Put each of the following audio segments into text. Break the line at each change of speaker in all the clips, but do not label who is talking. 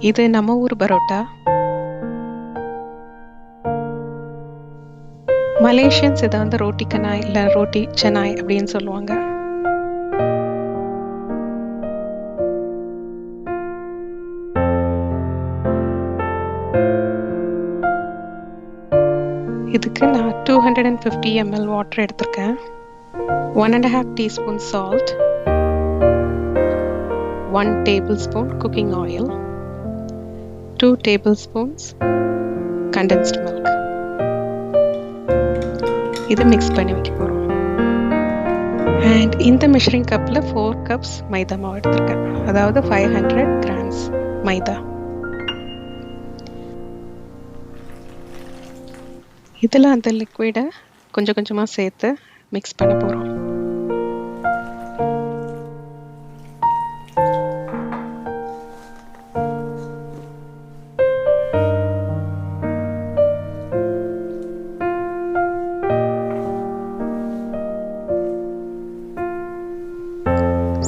இது நம்ம ஊர் பரோட்டா. மலேசியன்ஸ் இதை வந்து ரோட்டி கனாய் இல்லை ரோட்டி செனாய் அப்படின்னு சொல்லுவாங்க. இதுக்கு நான் 250 ml வாட்டர் எடுத்திருக்கேன். 1.5 teaspoon salt, 1 tablespoon cooking oil, 2 tablespoons condensed milk. இதை மிக்ஸ் பண்ணி வைக்க போகிறோம். அண்ட் இந்த மெஷரிங் கப்பில் 4 cups மைதா மாவு எடுத்திருக்கேன். அதாவது 500 grams மைதா. இதில் அந்த லிக்விடை கொஞ்சம் கொஞ்சமாக சேர்த்து மிக்ஸ் பண்ண போகிறோம்.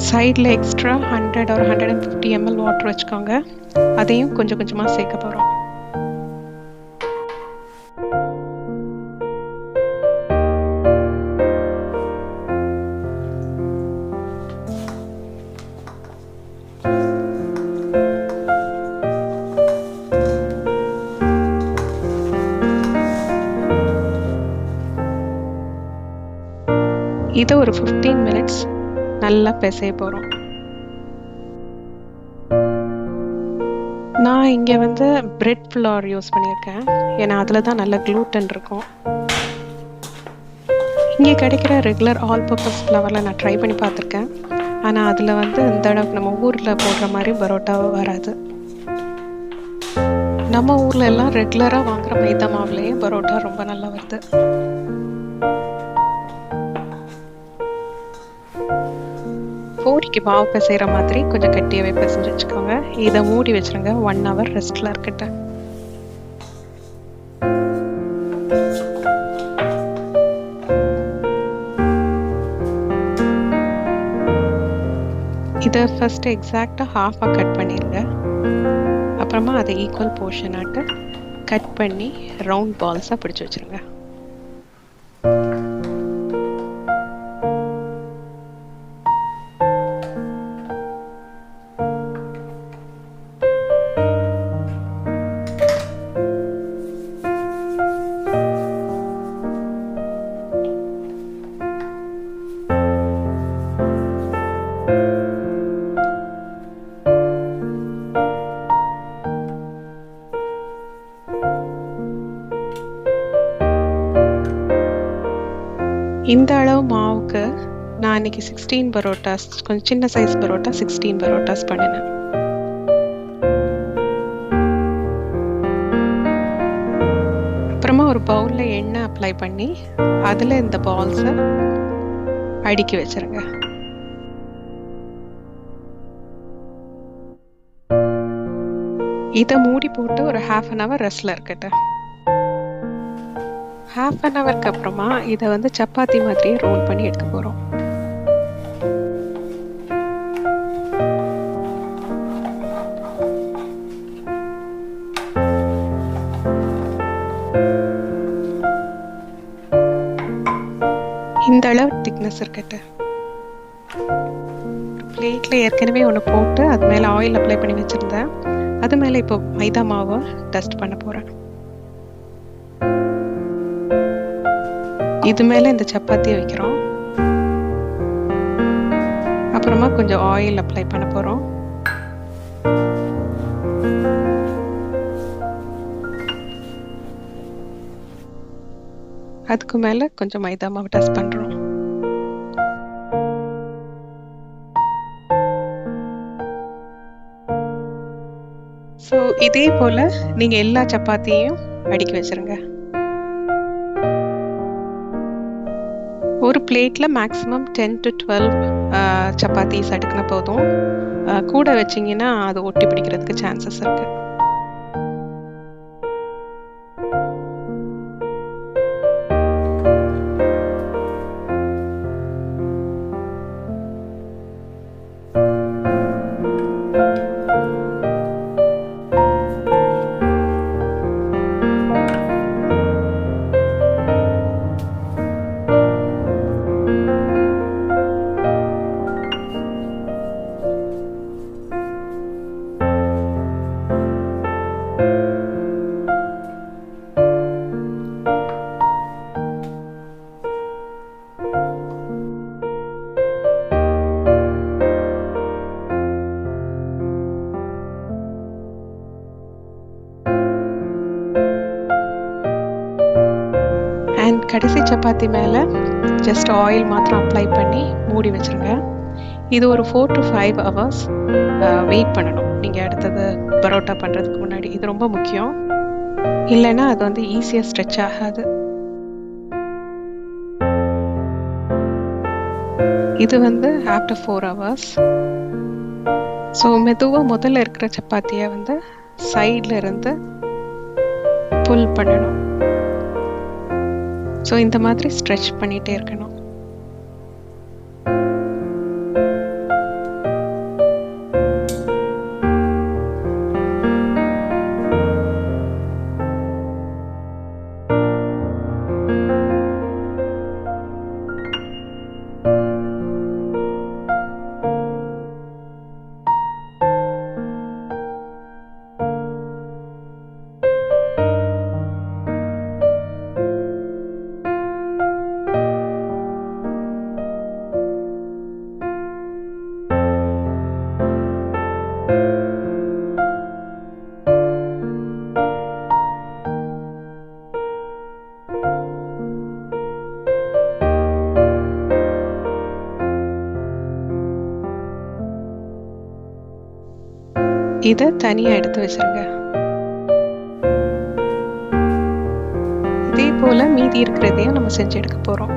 சைடில் எக்ஸ்ட்ரா 100 or 150 ml வாட்டர் வச்சுக்கோங்க. அதையும் கொஞ்சம் கொஞ்சமாக சேர்க்க போகிறோம். இதை ஒரு 15 minutes நல்லா பிசைய போகிறோம். நான் இங்கே வந்து பிரெட் ஃப்ளோர் யூஸ் பண்ணியிருக்கேன். ஏன்னா அதில் தான் நல்ல க்ளூட்டன் இருக்கும். இங்கே கிடைக்கிற ரெகுலர் ஆல் பர்பஸ் ஃப்ளவரில் நான் ட்ரை பண்ணி பார்த்துருக்கேன். ஆனால் அதில் வந்து இந்த அளவுக்கு நம்ம ஊரில் போடுற மாதிரி பரோட்டா வராது. நம்ம ஊரில் எல்லாம் ரெகுலராக வாங்குகிற மைதா மாவுலேயே பரோட்டா ரொம்ப நல்லா வருது. பூரிக்கு மாவு பிசைகிற மாதிரி கொஞ்சம் கட்டியாகவே பிசைஞ்சு வச்சுக்கோங்க. இதை மூடி வச்சுருங்க. 1 hour ரெஸ்ட்டில் இருக்கட்டும். இதை ஃபஸ்ட்டு எக்ஸாக்டாக ஹாஃபாக கட் பண்ணிடுங்க. அப்புறமா அதை ஈக்குவல் போர்ஷனாட்டு கட் பண்ணி ரவுண்ட் பால்ஸாக பிடிச்சி வச்சுருங்க. இந்த அளவு மாவுக்கு நான் இன்னைக்கு 16 பரோட்டாஸ், கொஞ்சம் சின்ன சைஸ் பரோட்டா 16 பரோட்டாஸ் பண்ணினேன். அப்புறமா ஒரு பவுலில் எண்ணெய் அப்ளை பண்ணி அதில் இந்த பால்ஸை அடுக்கி வச்சிருங்க. இதை மூடி போட்டு ஒரு 1/2 hour ரெஸ்ட்ல இருக்கட்டும். 1/2 hourக்கு அப்புறமா இதை வந்து சப்பாத்தி மாதிரியே ரோல் பண்ணி எடுக்க போகிறோம். இந்த அளவு திக்னஸ் இருக்கட்டும். பிளேட்டில் ஏற்கனவே ஒன்று போட்டு அது மேலே ஆயில் அப்ளை பண்ணி வச்சுருந்தேன். அது மேலே இப்போ மைதா மாவை டஸ்ட் பண்ண போகிறேன். இது மேலே இந்த சப்பாத்தியை வைக்கிறோம். அப்புறமா கொஞ்சம் ஆயில் அப்ளை பண்ண போகிறோம். அதுக்கு மேலே கொஞ்சம் மைதா மாவு டஸ்ட் பண்ணுறோம். ஸோ இதே போல் நீங்கள் எல்லா சப்பாத்தியையும் அடுக்கி வச்சுருங்க. ஒரு பிளேட்டில் மேக்ஸிமம் 10 to 12 சப்பாத்திஸ் அடுக்கின போதும். கூட வச்சிங்கன்னா அது ஒட்டி பிடிக்கிறதுக்கு சான்சஸ் இருக்குது. கடைசி சப்பாத்தி மேலே ஜஸ்ட் ஆயில் மாத்திரம் அப்ளை பண்ணி மூடி வச்சுருங்க. இது ஒரு 4 to 5 hours வெயிட் பண்ணணும் நீங்கள் அடுத்தது பரோட்டா பண்ணுறதுக்கு முன்னாடி. இது ரொம்ப முக்கியம், இல்லைன்னா அது வந்து ஈஸியாக ஸ்ட்ரெச் ஆகாது. இது வந்து ஆஃப்டர் 4 hours. ஸோ மெதுவாக முதல்ல இருக்கிற சப்பாத்தியை வந்து சைடில் இருந்து புல் பண்ணணும். ஸோ இந்த மாதிரி ஸ்ட்ரெச் பண்ணிகிட்டே இருக்கணும். இதை தனியாக எடுத்து வச்சிருங்க. இதே போல் மீதி இருக்கிறதையும் நம்ம செஞ்சு எடுக்க போகிறோம்.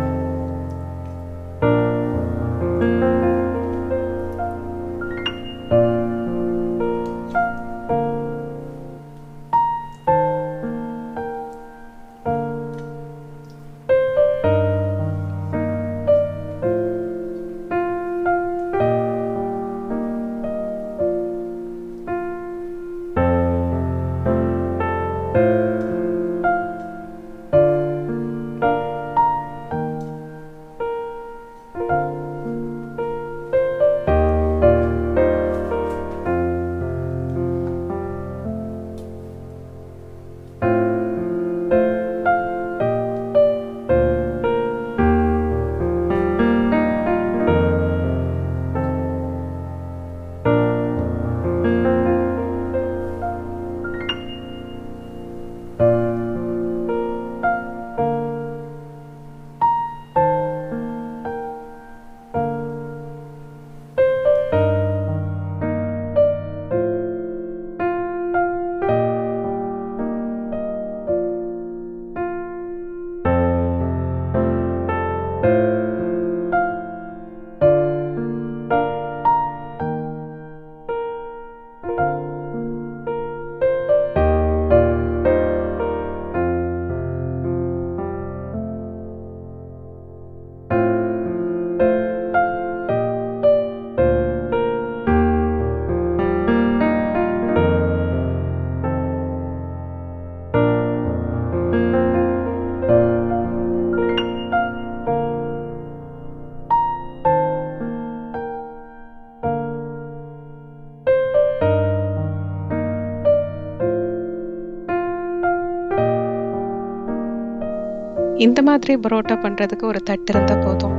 இந்த மாதிரி பரோட்டா பண்ணுறதுக்கு ஒரு தட்டு இருந்தால் போதும்.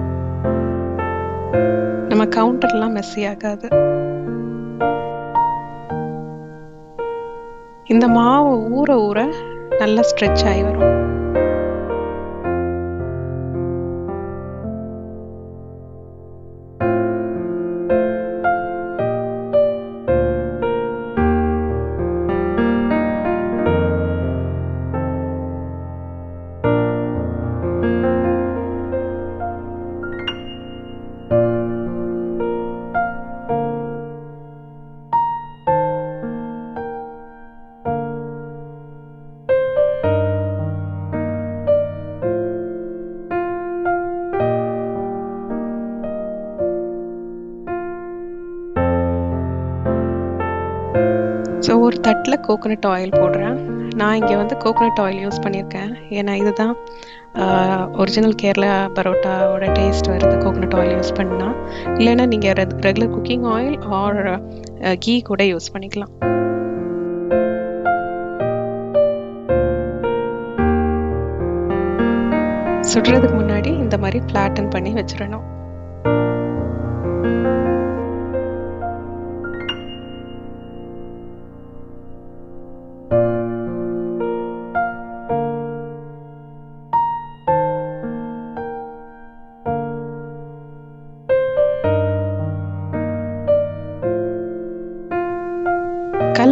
நம்ம கவுண்டர்லாம் மெஸ்ஸி ஆகாது. இந்த மாவு ஊற ஊற நல்லா ஸ்ட்ரெச் ஆகி வரும். ஸோ ஒரு தட்டில் கோகோனட் ஆயில் போடுறேன். நான் இங்கே வந்து கோகோனட் ஆயில் யூஸ் பண்ணியிருக்கேன், ஏன்னா இதுதான் ஒரிஜினல் கேரளா பரோட்டாவோட டேஸ்ட் வருது கோகோனட் ஆயில் யூஸ் பண்ணால். இல்லைன்னா நீங்கள் regular cooking oil or ghee கூட யூஸ் பண்ணிக்கலாம். சுடுறதுக்கு முன்னாடி இந்த மாதிரி ஃப்ளாட்டன் பண்ணி வச்சிடணும்.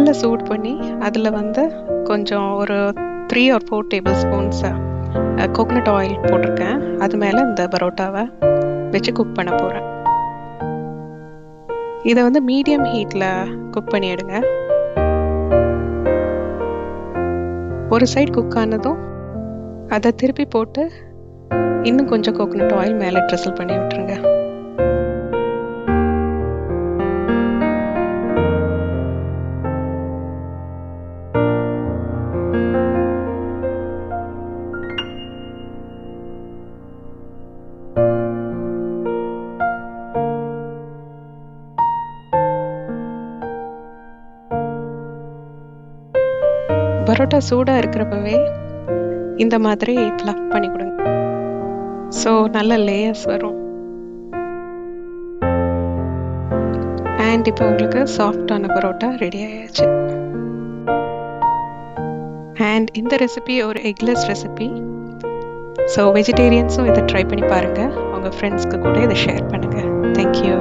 கல்லை சூடு பண்ணி அதில் வந்து கொஞ்சம் ஒரு 3 or 4 tablespoons கோகனட் ஆயில் போட்டிருக்கேன். அது மேலே இந்த பரோட்டாவை வச்சு குக் பண்ண போகிறேன். இதை வந்து மீடியம் ஹீட்டில் குக் பண்ணி எடுங்க. ஒரு சைடு குக் ஆனதும் அதை திருப்பி போட்டு இன்னும் கொஞ்சம் கோகனட் ஆயில் மேலே ட்ரிசில் பண்ணி விட்டுருங்க. பரோட்டா சூடாக இருக்கிறப்பவே இந்த மாதிரி ஃப்ளஃப் பண்ணி கொடுங்க. ஸோ நல்ல லேயர்ஸ் வரும். அண்ட் இப்போ உங்களுக்கு சாஃப்டான பரோட்டா ரெடி ஆயாச்சு. அண்ட் இந்த ரெசிபி ஒரு எக்லெஸ் ரெசிபி. ஸோ வெஜிடேரியன்ஸும் இதை ட்ரை பண்ணி பாருங்கள். உங்கள் ஃப்ரெண்ட்ஸ்க்கு கூட இதை ஷேர் பண்ணுங்கள். தேங்க்யூ.